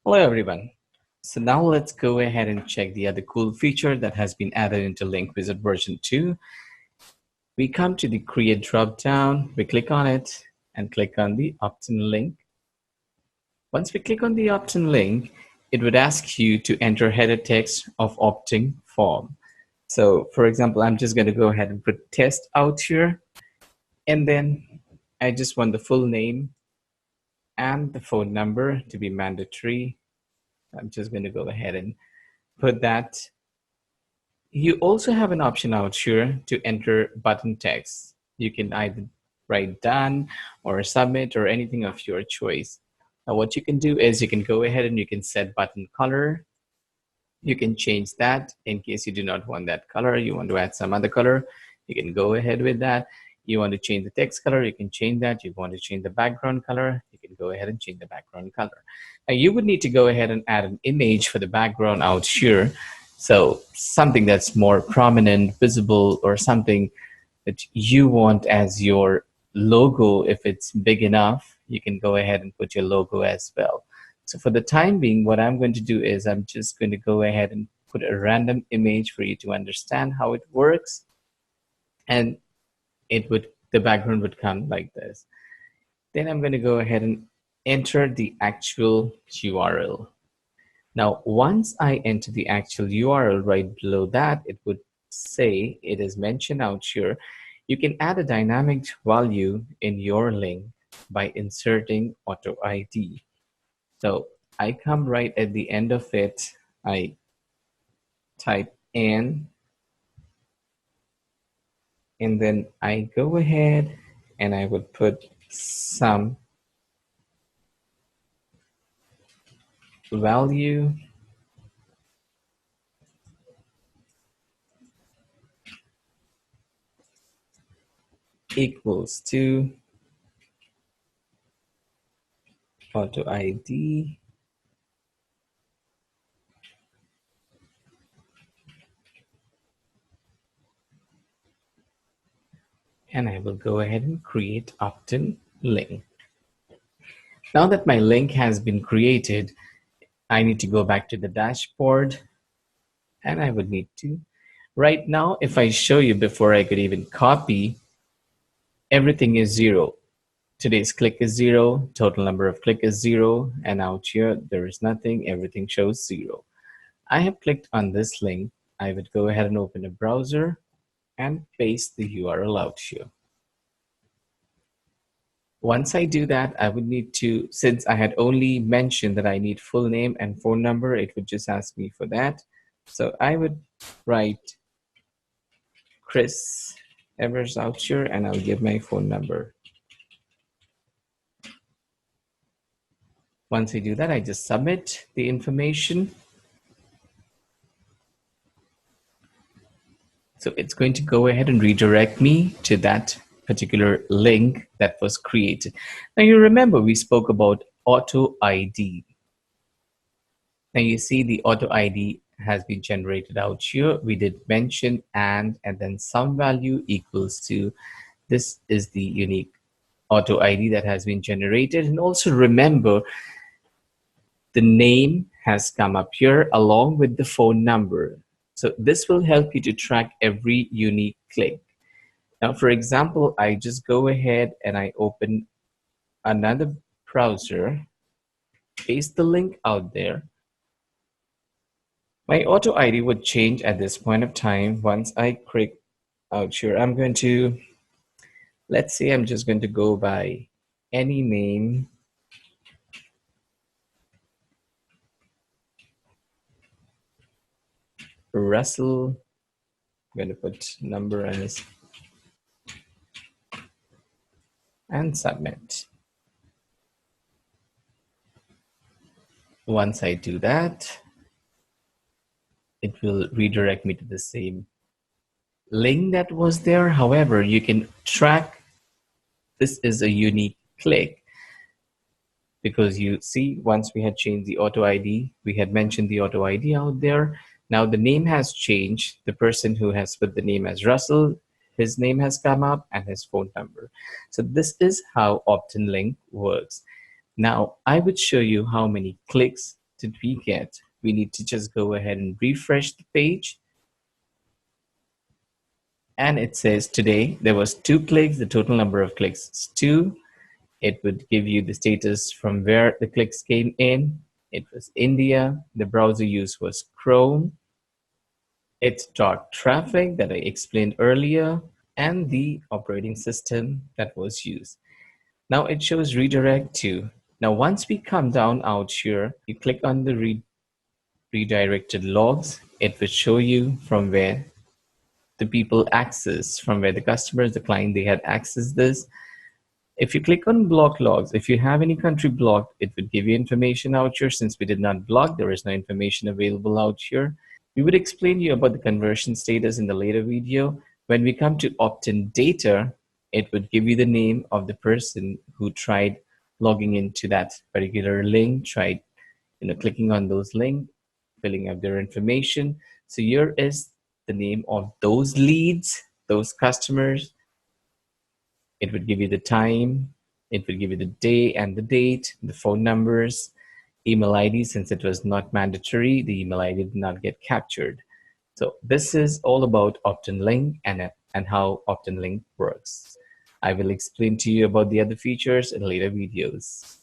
Hello everyone. So now let's go ahead and check the other cool feature that has been added into Link Wizard version 2. We come to the create drop down, we click on it and click on the opt-in link. Once we click on the opt-in link, it would ask you to enter header text of opting form. So for example, I'm just going to go ahead and put test out here, and then I just want the full name and the phone number to be mandatory. I'm just going to go ahead and put that. You also have an option out here to enter button text. You can either write done or submit or anything of your choice. Now what you can do is you can go ahead and you can set button color. You can change that in case you do not want that color. You want to add some other color, you can go ahead with that. You want to change the text color, you can change that. You want to change the background color, you can go ahead and change the background color. Now you would need to go ahead and add an image for the background out here. So something that's more prominent, visible, or something that you want as your logo. If it's big enough, you can go ahead and put your logo as well. So for the time being, what I'm going to do is I'm just going to go ahead and put a random image for you to understand how it works. And the background would come like this. Then I'm going to go ahead and enter the actual URL. Now, once I enter the actual URL, right below that, it would say, it is mentioned out here, you can add a dynamic value in your link by inserting auto ID. So I come right at the end of it, I type in, and then I go ahead and I would put some value equals to auto ID and I will go ahead and create opt-in link. Now that my link has been created, I need to go back to the dashboard and I would need to. Right now, if I show you before I could even copy, everything is 0. Today's click is 0, total number of click is 0, and out here there is nothing, everything shows 0. I have clicked on this link. I would go ahead and open a browser and paste the URL out here. Once I do that, I would need to, since I had only mentioned that I need full name and phone number, it would just ask me for that. So I would write Chris Evers out here and I'll give my phone number. Once I do that, I just submit the information. So it's going to go ahead and redirect me to that particular link that was created. Now you remember we spoke about auto ID. Now you see the auto ID has been generated out here. We did mention and then some value equals to, this is the unique auto ID that has been generated. And also remember, the name has come up here along with the phone number. So this will help you to track every unique click. Now, for example, I just go ahead and I open another browser, paste the link out there. My auto ID would change at this point of time. Once I click out here, I'm going to, let's say I'm just going to go by any name. Russell, I'm going to put number as, and submit. Once I do that, it will redirect me to the same link that was there. However, you can track, this is a unique click, because you see, once we had changed the auto ID, we had mentioned the auto ID out there. Now the name has changed. The person who has put the name as Russell, his name has come up and his phone number. So this is how opt-in link works. Now I would show you how many clicks did we get? We need to just go ahead and refresh the page. And it says today there was 2 clicks. The total number of clicks is 2. It would give you the status from where the clicks came in. It was India. The browser use was Chrome. It's dark traffic that I explained earlier, and the operating system that was used. Now it shows redirect to. Now once we come down out here, you click on the redirected logs. It will show you from where the people access, from where the customers, the client, they had accessed this. If you click on block logs, if you have any country blocked, it would give you information out here. Since we did not block, there is no information available out here. We would explain to you about the conversion status in the later video. When we come to opt-in data, it would give you the name of the person who tried logging into that particular link, tried clicking on those links, filling up their information. So here is the name of those leads, those customers. It would give you the time, it would give you the day and the date, the phone numbers, email ID. Since it was not mandatory, the email ID did not get captured. So this is all about opt-in link and how opt-in link works. I will explain to you about the other features in later videos.